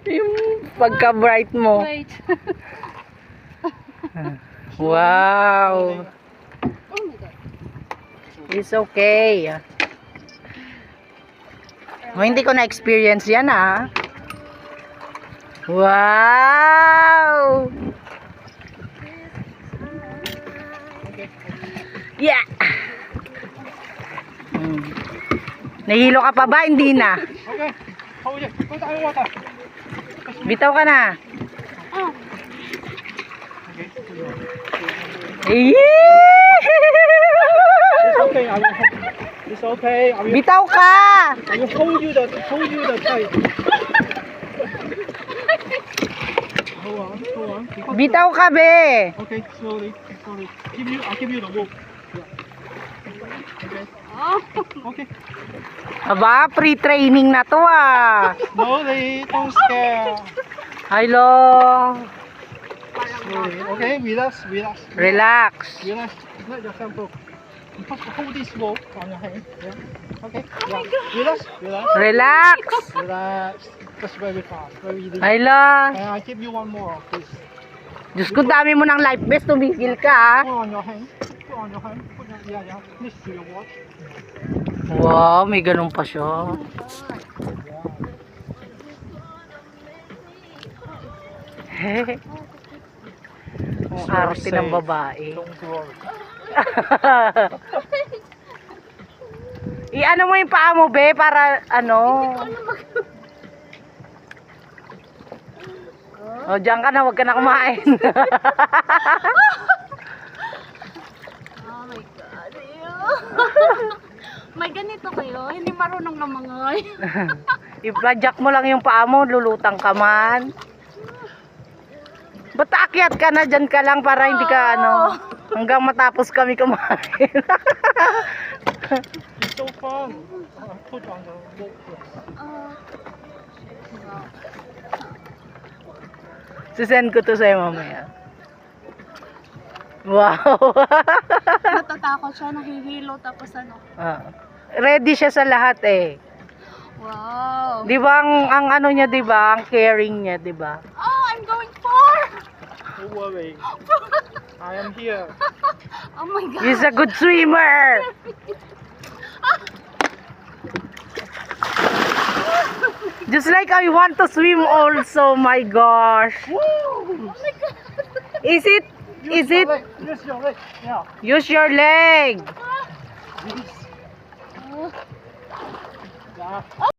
Yung pagka-bright mo. Wait. Wow. Oh my God. It's okay. Oh, hindi ko na-experience yan ah. Wow! Yeah! Nahilo ka pa ba? Hindi na. Okay. Hold it. Put on water. Bitaw ka na. Oh. Okay. Yee! It's okay. I will help. It's okay. I will, Bitaw ka! I will hold you the tight. Hold on. Hold on. Because Bitaw ka be! okay. Slowly. I'll give you the rope. Yeah. Okay. Oh. Okay. Aba, pre-training na to ah. Slowly. Don't scare. Hello. Slowly. Okay. Relax. Relax. Let yourself go. Hold this rope on your hand. Yeah. Okay. Yeah. Relax. Just very fast. Very easy. Hello. And I give you one more, please. Diyos ko, dami mo ng life vest. Tumigil ka ah. Put on your hand. Yeah. This to your watch. Wow, may ganun pa siya. Ang arte ng babae. Don't worry. I-ano mo yung paa mo, be, para ano. O, diyan ka na, wag ka na kumain. Oh my God. Ew. May ganito kayo? Hindi marunong namangoy. I-project mo lang yung paa mo, lulutang ka man. Ba't aakyat ka na, dyan ka lang para hindi ka ano, hanggang matapos kami kumain. It's so fun. Put on the rope. Sisend ko to sa'yo mamaya. Wow. Natatakot siya, nahihilo, tapos ano. Ready siya sa lahat eh. Wow. Di ba ang ano niya, di ba? Ang caring niya, di ba? Oh, I'm going far. Don't worry. I am here. Oh my God. He's a good swimmer. Just like I want to swim also, my gosh. Oh my God. Is it? Use your leg. Yeah. Use your leg. This. Oh. Yeah.